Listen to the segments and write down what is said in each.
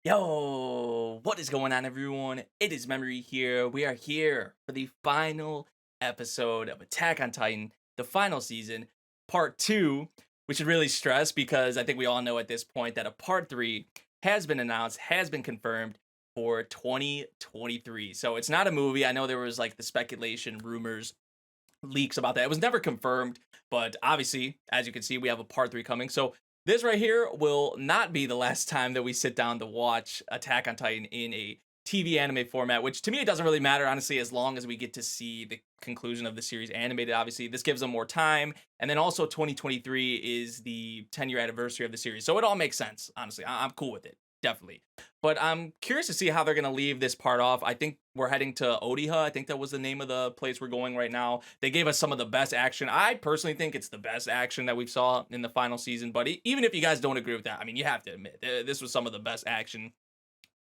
Yo, what is going on, everyone? It is Memory here. We are here for the final episode of Attack on Titan, the final season, part two. We should really stress because I think we all know at this point that a part three has been announced, has been confirmed for 2023. So it's not a movie. I know there was like the speculation, rumors, leaks about that. It was never confirmed, but obviously, as you can see, we have a part three coming. So this right here will not be the last time that we sit down to watch Attack on Titan in a TV anime format, which to me it doesn't really matter, honestly, as long as we get to see the conclusion of the series animated. Obviously, this gives them more time, and then also 2023 is the 10-year anniversary of the series, so it all makes sense. Honestly, I'm cool with it, definitely. But I'm curious to see how they're gonna leave this part off. I think we're heading to Odiha. I think that was the name of the place we're going right now. They gave us some of the best action. I personally think it's the best action that we saw in the final season. But even if you guys don't agree with that, I mean, you have to admit this was some of the best action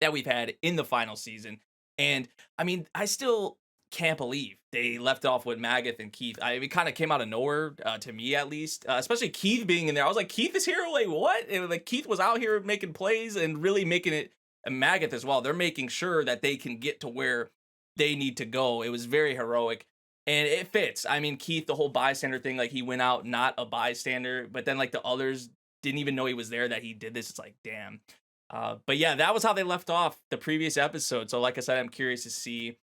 that we've had in the final season. And I mean, I still can't believe they left off with Magath and Keith. It kind of came out of nowhere, to me at least. Especially Keith being in there. I was like, Keith is here? Like, what? It was like Keith was out here making plays and really making it. And Magath as well. They're making sure that they can get to where they need to go. It was very heroic. And it fits. I mean, Keith, the whole bystander thing, like he went out not a bystander, but then like the others didn't even know he was there that he did this. It's like, damn. But yeah, that was how they left off the previous episode. So like I said, I'm curious to see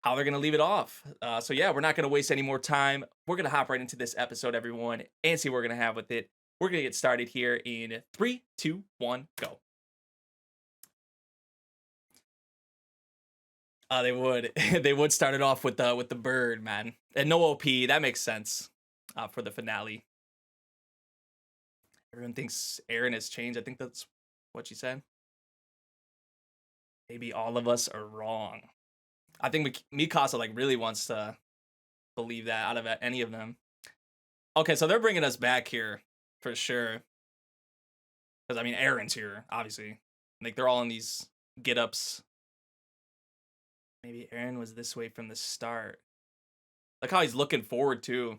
how they're going to leave it off. So yeah, we're not going to waste any more time. We're going to hop right into this episode, everyone, and see what we're going to have with it. We're going to get started here in 3, 2, 1, go. They would. They would start it off with the bird, man. And no OP. That makes sense for the finale. Everyone thinks Eren has changed. I think that's what she said. Maybe all of us are wrong. I think Mikasa like really wants to believe that out of any of them. Okay, so they're bringing us back here for sure. Because I mean, Eren's here, obviously. Like they're all in these get-ups. Maybe Eren was this way from the start. Like how he's looking forward to.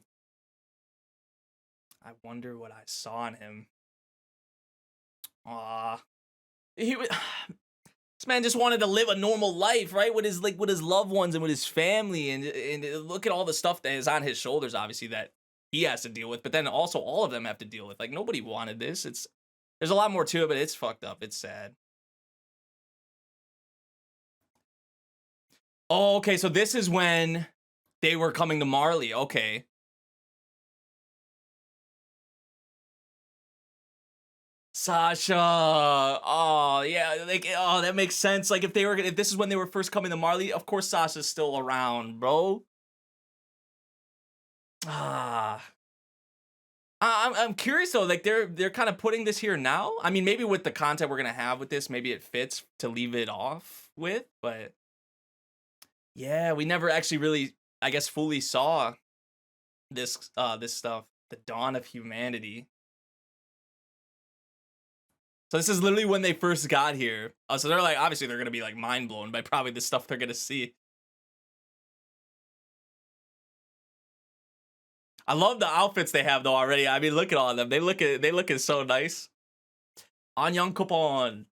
I wonder what I saw in him. Aw. He was, this man just wanted to live a normal life, right? With his loved ones and with his family, and look at all the stuff that is on his shoulders, obviously, that he has to deal with, but then also all of them have to deal with. Like nobody wanted this. There's a lot more to it, but it's fucked up. It's sad. Oh, okay, so this is when they were coming to Marley. Okay. Sasha. Oh, yeah, like oh, that makes sense. Like if this is when they were first coming to Marley, of course Sasha's still around, bro. Ah. I'm curious though, like they're kind of putting this here now. I mean, maybe with the content we're gonna have with this, maybe it fits to leave it off with, but yeah, we never actually really, I guess, fully saw this stuff, the dawn of humanity. So this is literally when they first got here. So they're like, obviously they're gonna be like mind blown by probably the stuff they're gonna see. I love the outfits they have though already. I mean, look at all of them. They looking so nice. Anyang Kupon.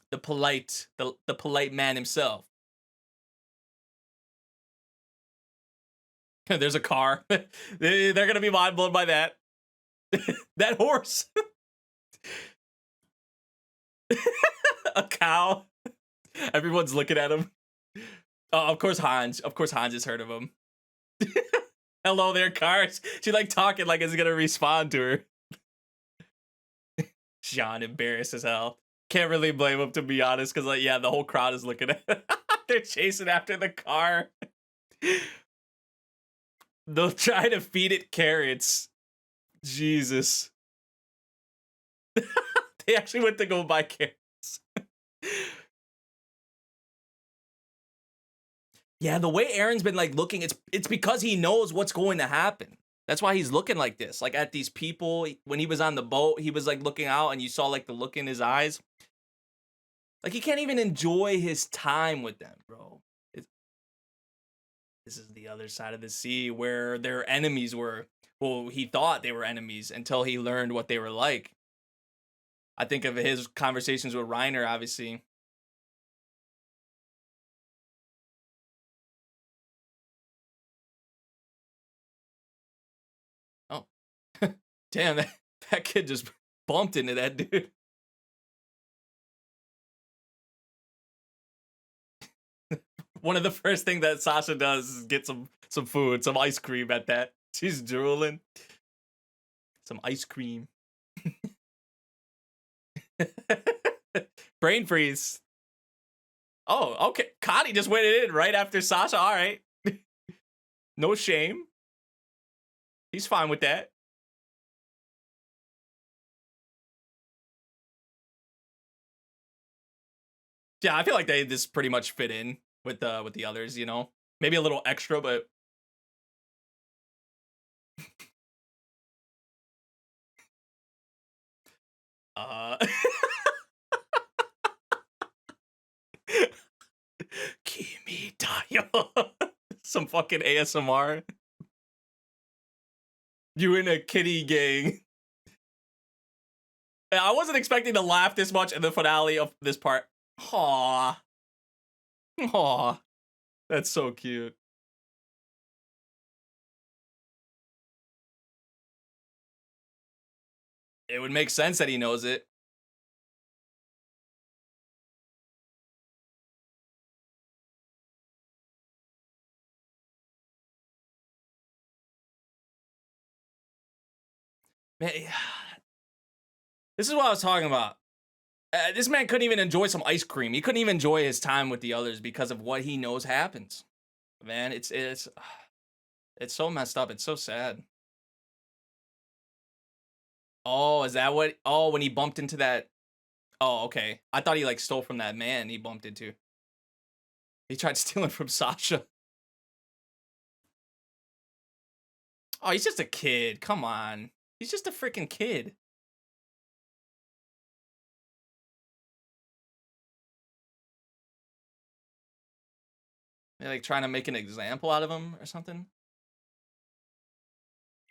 The polite man himself. There's a car. They're gonna be mind blown by that. That horse. A cow. Everyone's looking at him. Oh, of course Hans. Of course Hans has heard of him. Hello there, cars. She like talking like it's gonna respond to her. Jean embarrassed as hell. Can't really blame him, to be honest, because like yeah, the whole crowd is looking at it. They're chasing after the car. They'll try to feed it carrots. Jesus. They actually went to go buy carrots. Yeah, the way Eren's been like looking, it's because he knows what's going to happen. That's why he's looking like this. Like at these people, when he was on the boat, he was like looking out and you saw like the look in his eyes. Like he can't even enjoy his time with them, bro. This is the other side of the sea where their enemies were. Well, he thought they were enemies until he learned what they were like. I think of his conversations with Reiner, obviously. Oh, damn, that kid just bumped into that dude. One of the first things that Sasha does is get some food, some ice cream at that. She's drooling. Some ice cream. Brain freeze. Oh, okay. Connie just went in right after Sasha. All right. No shame. He's fine with that. Yeah, I feel like they just pretty much fit in with the others, you know? Maybe a little extra, but Kimi Tayo. Some fucking ASMR. You in a kitty gang. I wasn't expecting to laugh this much in the finale of this part. Aww. Aww. That's so cute. It would make sense that he knows it. Man, this is what I was talking about. This man couldn't even enjoy some ice cream. He couldn't even enjoy his time with the others because of what he knows happens. Man, it's so messed up. It's so sad. Oh, is that what? Oh, when he bumped into that. Oh, okay. I thought he like stole from that man he bumped into. He tried stealing from Sasha. Oh, he's just a kid. Come on. He's just a freaking kid. They're like trying to make an example out of him or something.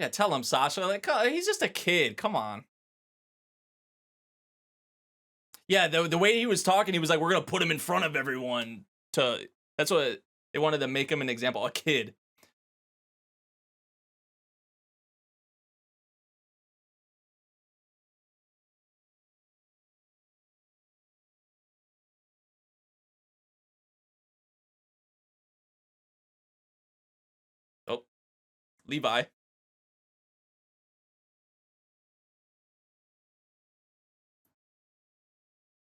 Yeah, tell him, Sasha. Like, he's just a kid. Come on. Yeah, the way he was talking, he was like, "We're gonna put him in front of everyone." That's what they wanted to make him an example. A kid. Oh, Levi.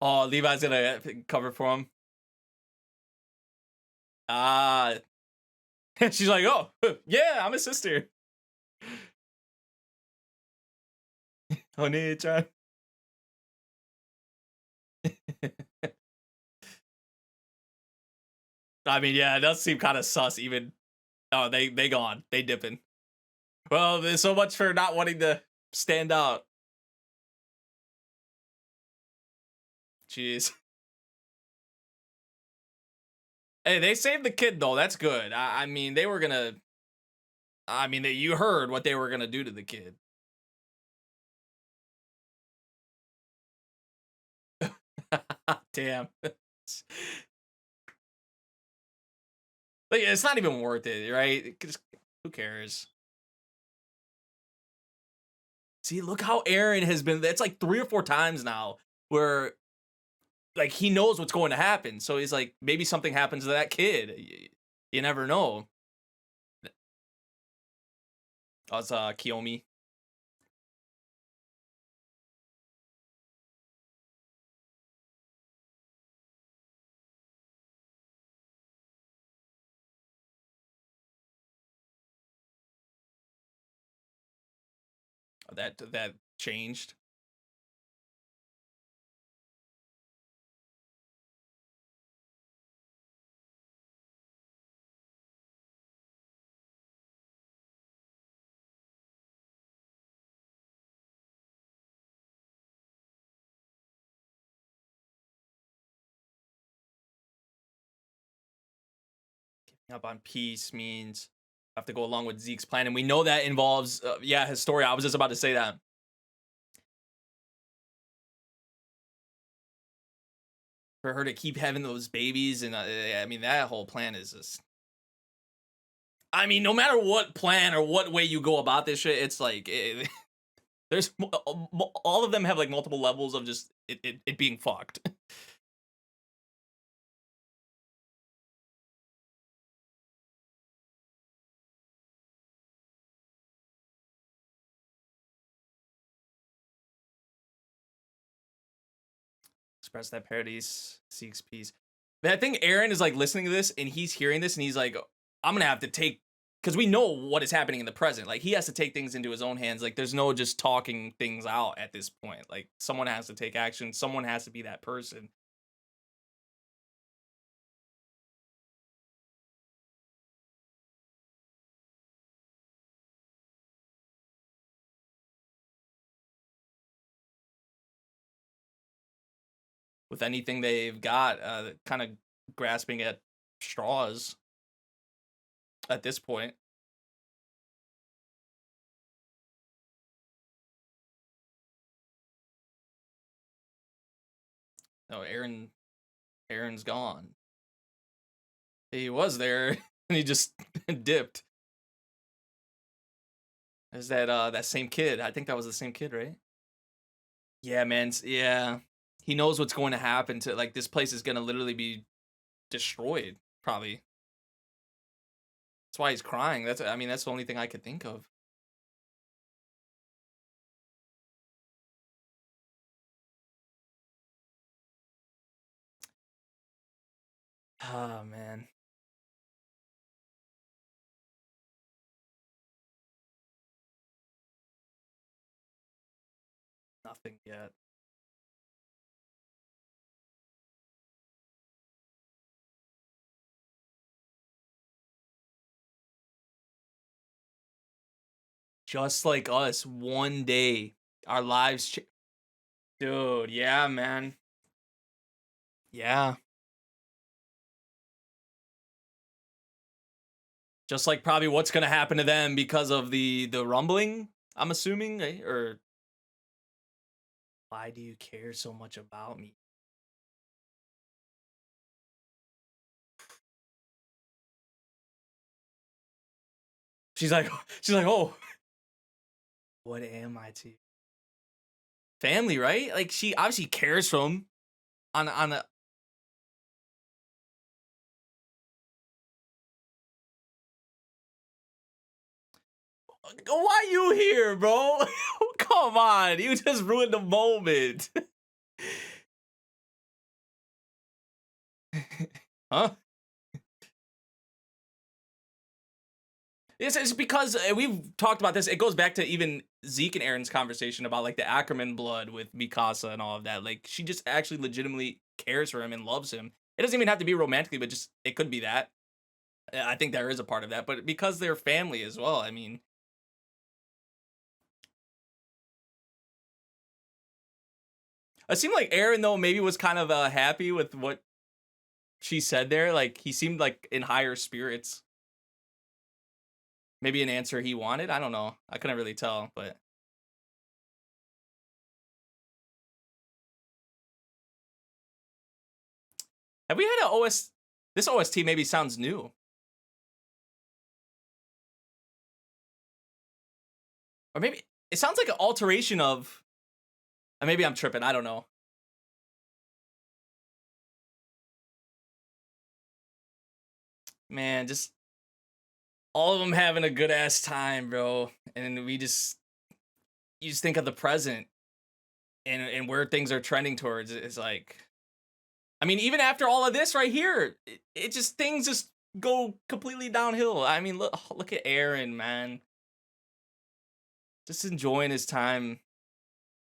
Oh, Levi's gonna cover for him. Ah. She's like, "Oh, yeah, I'm a sister." Honey-chan. I mean, yeah, it does seem kind of sus. Even they gone, they dipping. Well, there's so much for not wanting to stand out. Jeez. Hey, they saved the kid though. That's good. I mean, they were gonna. I mean, you heard what they were gonna do to the kid. Damn. Like, it's not even worth it, right? Who cares? See, look how Eren has been. It's like 3 or 4 times now where, like, he knows what's going to happen. So he's like, maybe something happens to that kid. You never know. Oh, it's Kiyomi. That changed. Up on peace means have to go along with Zeke's plan, and we know that involves yeah, his story. I was just about to say that. for her to keep having those babies, and I mean that whole plan is just. I mean, no matter what plan or what way you go about this shit, it's like there's all of them have like multiple levels of just it being fucked. Express that paradise seeks peace. But I think Eren is like listening to this and he's hearing this and he's like, I'm gonna have to take, because we know what is happening in the present. Like he has to take things into his own hands. Like there's no just talking things out at this point. Like someone has to take action. Someone has to be that person. With anything they've got, kind of grasping at straws at this point. No, Eren's gone. He was there and he just dipped. Is that same kid? I think that was the same kid, right? Yeah, man. Yeah, he knows what's going to happen. To like, this place is gonna literally be destroyed. Probably. That's why he's crying. I mean, that's the only thing I could think of. Oh man. Nothing yet. Just like us, one day our lives. Dude, yeah, man. Yeah. Just like probably what's gonna happen to them because of the rumbling. I'm assuming, right? Or why do you care so much about me? She's like, oh, what am I to you? Family, right? Like she obviously cares for him on a. Why you here, bro? Come on, you just ruined the moment. Huh? It's because we've talked about this. It goes back to even Zeke and Aaron's conversation about like the Ackerman blood with Mikasa and all of that. Like she just actually legitimately cares for him and loves him. It doesn't even have to be romantically, but just it could be that. I think there is a part of that, but because they're family as well. I mean, it seemed like Aaron though maybe was kind of happy with what she said there. Like he seemed like in higher spirits. Maybe an answer he wanted. I don't know. I couldn't really tell, but have we had a OS? This OST maybe sounds new, or maybe it sounds like an alteration of. Maybe I'm tripping. I don't know. Man, just all of them having a good ass time, bro. And we just you just think of the present and where things are trending towards. It's like, I mean, even after all of this right here, it just things just go completely downhill. I mean, look at Eren, man. Just enjoying his time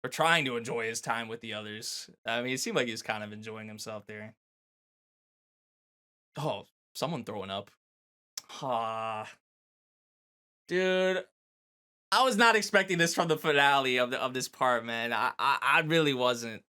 or trying to enjoy his time with the others. I mean, it seemed like he was kind of enjoying himself there. Oh, someone throwing up. Ah, dude, I was not expecting this from the finale of this part, man. I really wasn't.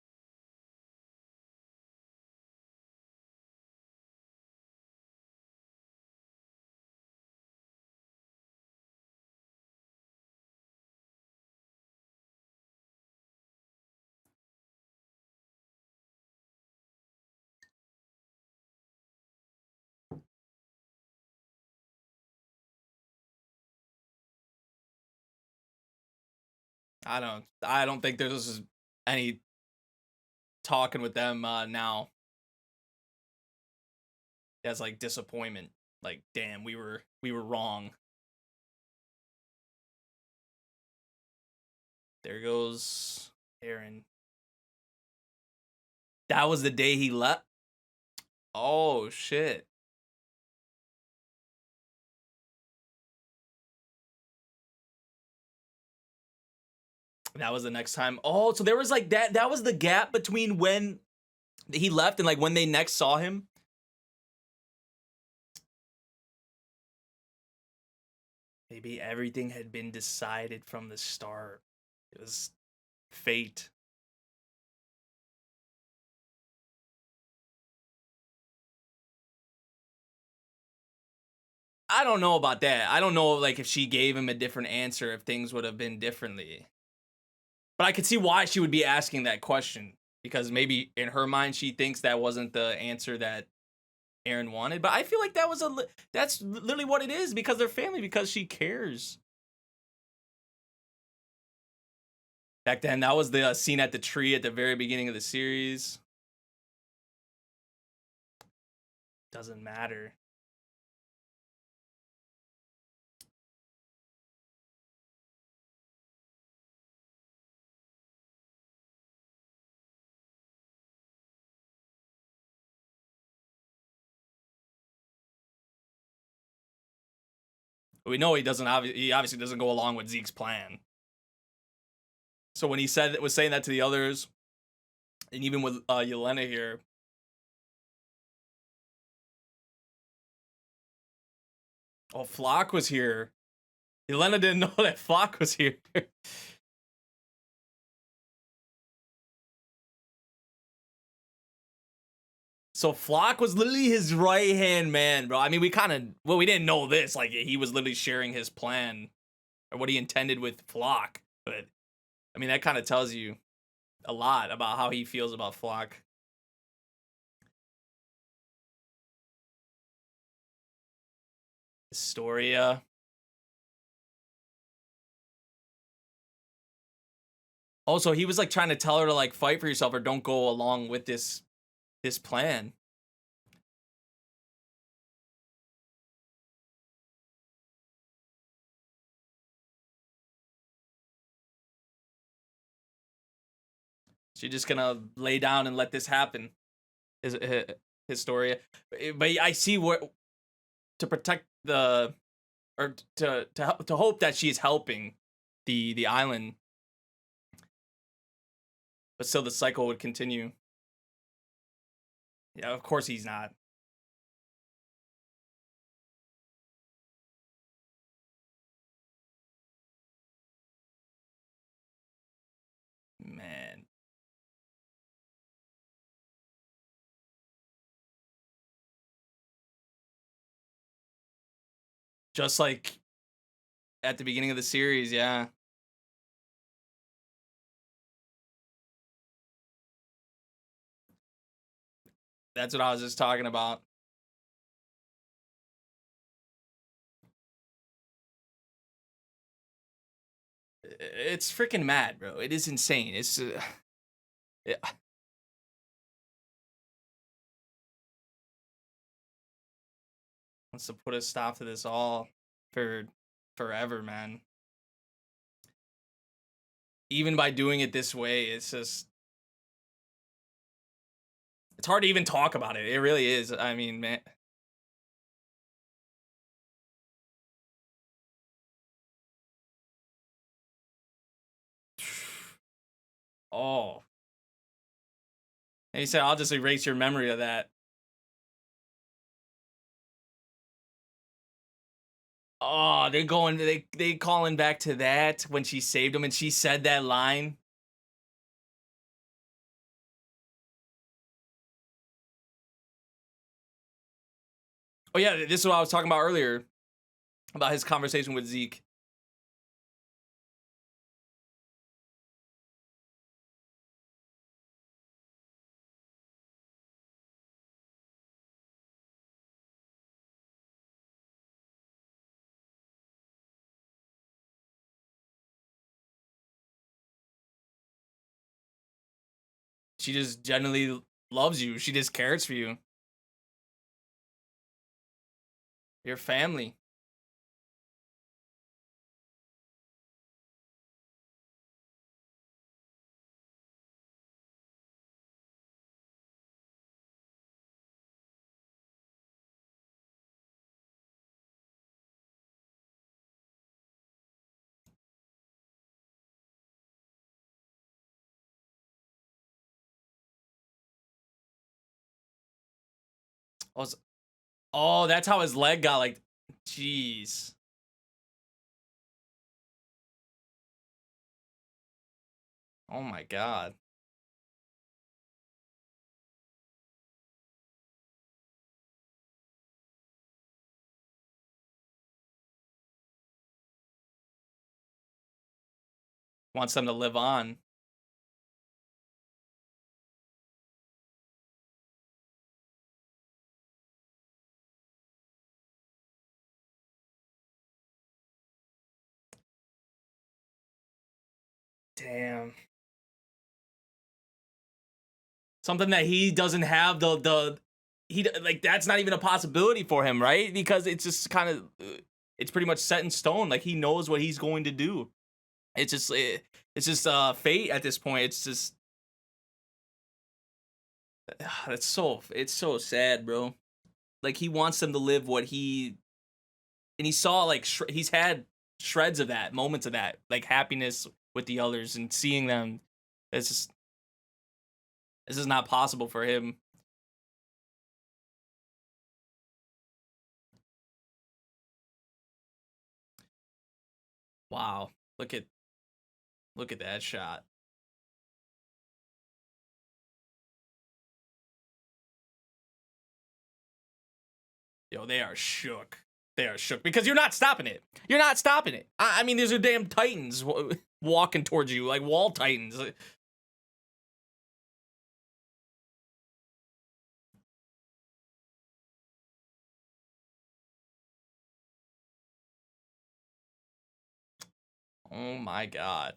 I don't think there's any talking with them now. As like disappointment. Like, damn, we were wrong. There goes Eren. That was the day he left. Oh shit. That was the next time. Oh, so there was like that was the gap between when he left and like when they next saw him. Maybe everything had been decided from the start. It was fate. I don't know about that. I don't know like if she gave him a different answer, if things would have been differently. But I could see why she would be asking that question. Because maybe in her mind she thinks that wasn't the answer that Eren wanted. But I feel like that's literally what it is, because they're family, because she cares. Back then, that was the scene at the tree at the very beginning of the series. Doesn't matter. We know he doesn't. He obviously doesn't go along with Zeke's plan. So when he was saying that to the others, and even with Yelena here, oh, Flock was here. Yelena didn't know that Flock was here. So Flock was literally his right hand man, bro. I mean, we didn't know this. Like, he was literally sharing his plan or what he intended with Flock. But I mean, that kind of tells you a lot about how he feels about Flock. Historia. Also, he was like trying to tell her to like fight for yourself or don't go along with this plan. She's just gonna lay down and let this happen. Historia. But I see what to protect the or to hope that she's helping the island, but still the cycle would continue. Yeah, of course he's not. Man. Just like at the beginning of the series, yeah. That's what I was just talking about. It's freaking mad, bro. It is insane. It's yeah. Wants to put a stop to this all for forever, man. Even by doing it this way, it's just it's hard to even talk about it. It really is. I mean, man. Oh. And he said, I'll just erase your memory of that. Oh, they calling back to that when she saved him and she said that line. Oh yeah, this is what I was talking about earlier about his conversation with Zeke. she just genuinely loves you. She just cares for you. Your family. Oh, that's how his leg got like. Jeez. Oh my god. Wants them to live on. Damn. Something that he doesn't have he like that's not even a possibility for him, right? Because it's just kind of it's pretty much set in stone. Like he knows what he's going to do. It's just fate at this point. It's just it's so sad, bro. Like he wants them to live what he and he saw like he's had shreds of that, moments of that, like happiness with the others and seeing them. It's just this is not possible for him. Wow. Look at that shot. Yo, they are shook. They are shook because you're not stopping it. You're not stopping it. I mean, these are damn titans walking towards you, like wall titans. Oh my god.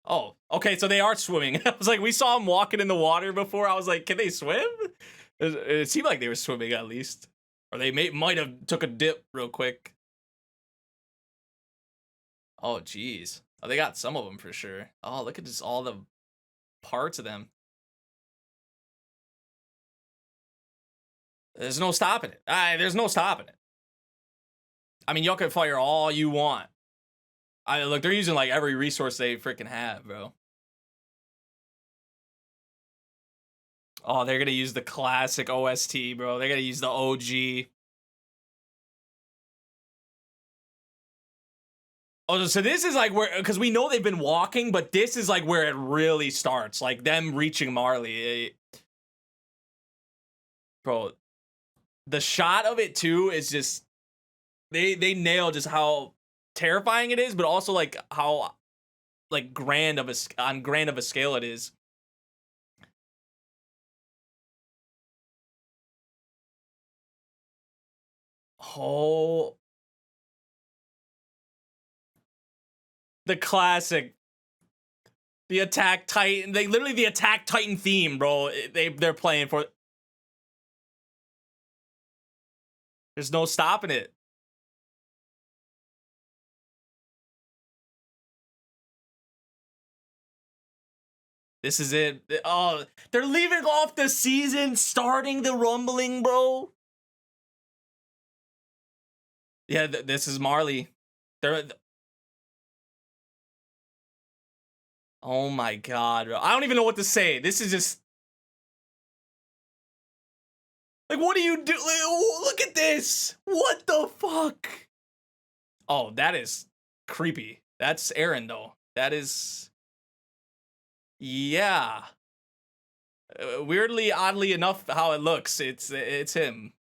Oh, okay, so they are swimming. I was like, we saw them walking in the water before. I was like, can they swim? It seemed like they were swimming at least. Or they might have took a dip real quick. Oh, jeez. Oh, they got some of them for sure. Oh, look at just all the parts of them. There's no stopping it. There's no stopping it. I mean, y'all can fire all you want. Look, they're using like every resource they freaking have, bro. Oh, they're gonna use the classic OST, bro. They're gonna use the OG. Oh, so this is like where, because we know they've been walking, but this is like where it really starts, like them reaching Marley. Bro, the shot of it too is just they nail just how terrifying it is, but also like how like grand of a scale it is. Oh, the classic, the Attack Titan. They literally the Attack Titan theme, bro. They're playing for. There's no stopping it. This is it. Oh, they're leaving off the season, starting the rumbling, bro. Yeah, this is Marley. They're. Oh my god, bro. I don't even know what to say. This is just. Like, what do you do? Look at this. What the fuck? Oh, that is creepy. That's Eren, though. That is. Yeah. Weirdly, oddly enough, how it looks, it's him.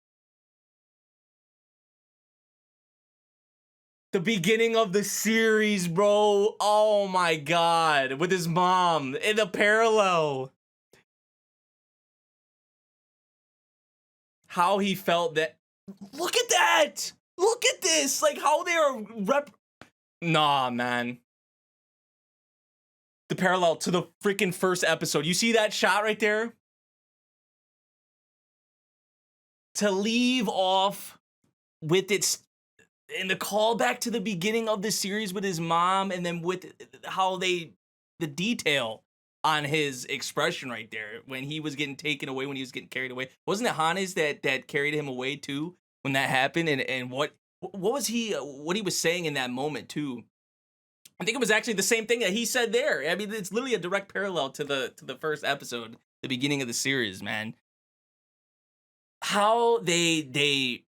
The beginning of the series, bro. Oh my god, with his mom in the parallel. How he felt that. Look at that. Look at this. Like how they are Nah, man. the parallel to the freaking first episode. You see that shot right there? To leave off with its in the callback to the beginning of the series with his mom, and then with how the detail on his expression right there when he was getting taken away, when he was getting carried away. Wasn't it Hannes that carried him away too when that happened? And what was what he was saying in that moment too? I think it was actually the same thing that he said there. I mean, it's literally a direct parallel to the first episode, the beginning of the series, man. How they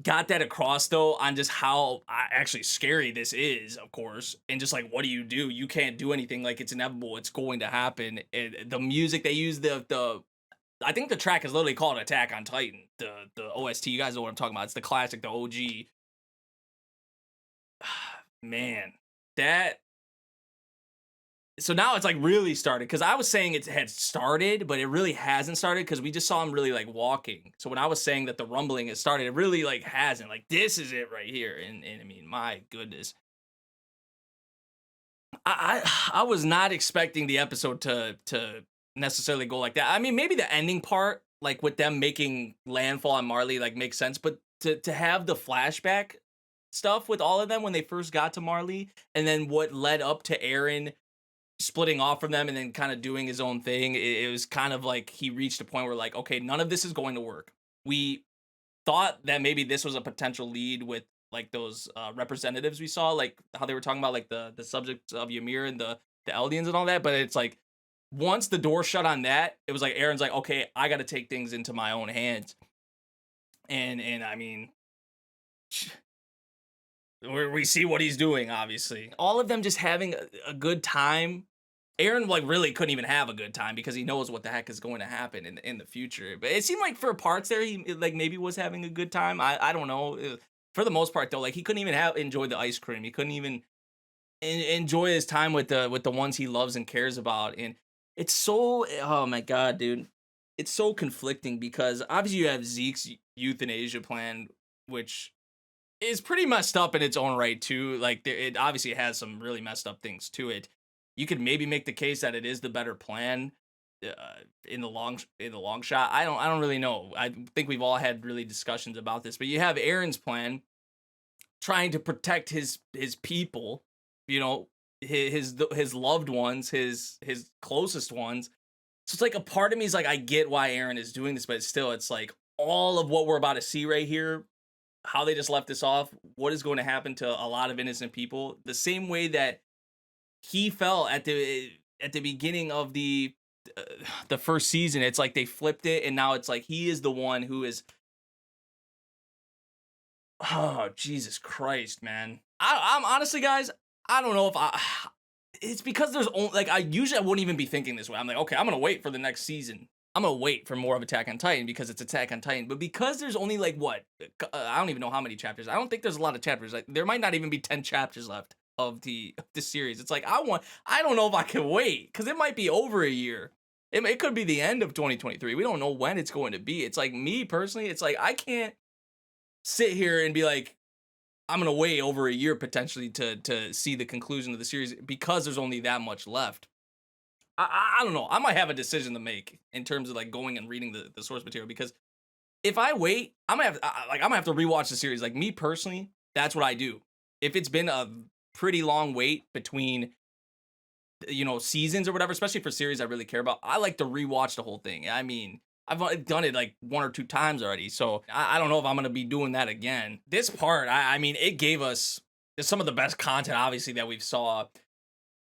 got that across though on just how actually scary this is, of course, and just like, what do? You can't do anything. Like, it's inevitable, it's going to happen. And the music they use, the I think the track is literally called Attack on Titan, the OST. You guys know what I'm talking about. It's the classic, the OG. Man, that. So now it's like really started, because I was saying it had started, but it really hasn't started because we just saw him really like walking. So when I was saying that the rumbling has started, it really like hasn't. Like, this is it right here. And I mean, my goodness, I was not expecting the episode to necessarily go like that. I mean, maybe the ending part, like with them making landfall on Marley, like makes sense. But to have the flashback stuff with all of them when they first got to Marley, and then what led up to Eren splitting off from them and then kind of doing his own thing, it was kind of like he reached a point where like, okay, none of this is going to work. We thought that maybe this was a potential lead with like those representatives we saw, like how they were talking about like the subjects of Ymir and the Eldians and all that. But it's like, once the door shut on that, it was like Eren's like, okay, I got to take things into my own hands. And I mean, we see what he's doing, obviously. All of them just having a good time. Eren like really couldn't even have a good time because he knows what the heck is going to happen in the future. But it seemed like for parts there, he like maybe was having a good time. I don't know. For the most part though, like he couldn't even enjoy the ice cream. He couldn't even enjoy his time with the ones he loves and cares about. And it's so, oh my god, dude, it's so conflicting because obviously you have Zeke's euthanasia plan, which is pretty messed up in its own right too. Like it obviously has some really messed up things to it. You could maybe make the case that it is the better plan in the long shot. I don't really know. I think we've all had really discussions about this, but you have Eren's plan trying to protect his people, you know, his loved ones, his closest ones. So it's like a part of me is like, I get why Eren is doing this, but still, it's like all of what we're about to see right here, how they just left this off, what is going to happen to a lot of innocent people, the same way that he felt at the beginning of the first season. It's like they flipped it, and now it's like he is the one who is. Oh, Jesus Christ, man! I'm honestly, guys, I don't know if it's because there's only like I wouldn't even be thinking this way. I'm like, okay, I'm gonna wait for the next season. I'm gonna wait for more of Attack on Titan because it's Attack on Titan. But because there's only like what I don't even know how many chapters. I don't think there's a lot of chapters. Like there might not even be 10 chapters left of the series. It's like I don't know if I can wait because it might be over a year. It could be the end of 2023. We don't know when it's going to be. It's like me personally. It's like I can't sit here and be like, I'm gonna wait over a year potentially to see the conclusion of the series because there's only that much left. I don't know. I might have a decision to make in terms of like going and reading the source material, because if I wait, I'm gonna have to rewatch the series. Like me personally, that's what I do. If it's been a pretty long wait between seasons or whatever, especially for series I really care about, I like to rewatch the whole thing. I mean, I've done it like 1 or 2 times already, so I don't know if I'm gonna be doing that again. This part, I mean, it gave us some of the best content, obviously, that we've saw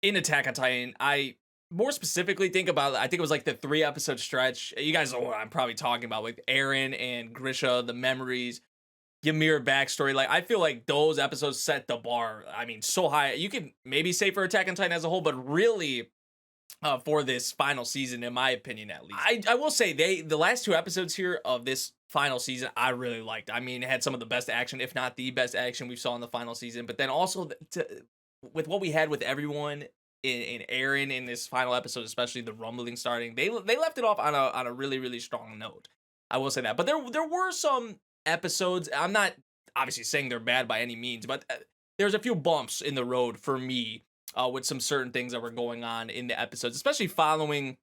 in Attack on Titan. I more specifically think about, I think it was like the 3-episode stretch. You guys know what I'm probably talking about with Eren and Grisha, the memories, Ymir backstory. Like, I feel like those episodes set the bar, I mean, so high. You could maybe say for Attack on Titan as a whole, but really for this final season, in my opinion, at least. I will say the last 2 episodes here of this final season, I really liked. I mean, it had some of the best action, if not the best action we saw in the final season. But then also with what we had with everyone in Eren in this final episode, especially the rumbling starting, they left it off on a really, really strong note. I will say that. But there were some episodes, I'm not obviously saying they're bad by any means, but there's a few bumps in the road for me with some certain things that were going on in the episodes, especially following.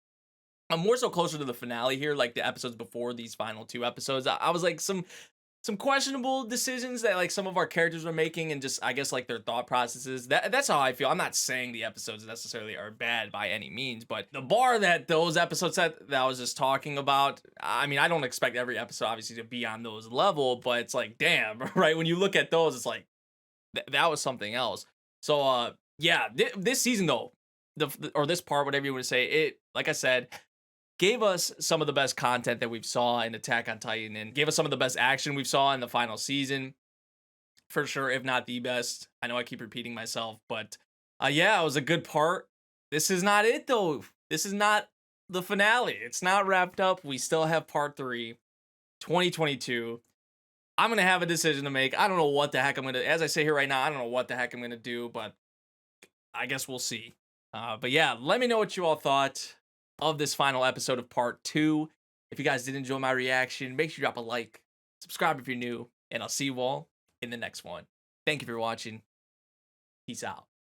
I'm more so closer to the finale here, like the episodes before these final 2 episodes. I was like some questionable decisions that like some of our characters were making, and just I guess like their thought processes. That's how I feel. I'm not saying the episodes necessarily are bad by any means, but the bar that those episodes set that I was just talking about, I mean, I don't expect every episode obviously to be on those level, but it's like, damn, right? When you look at those, it's like that was something else. So yeah, this season though, or this part, whatever you want to say, it, like I said, gave us some of the best content that we've saw in Attack on Titan, and gave us some of the best action we've saw in the final season, for sure, if not the best. I know I keep repeating myself, but yeah, it was a good part. This is not it though. This is not the finale. It's not wrapped up. We still have part 3, 2022. I'm gonna have a decision to make. I don't know what the heck I'm gonna. As I say here right now, I don't know what the heck I'm gonna do, but I guess we'll see. But yeah, let me know what you all thought of this final episode of part 2. If you guys did enjoy my reaction, make sure you drop a like, subscribe if you're new, and I'll see you all in the next one. Thank you for watching. Peace out.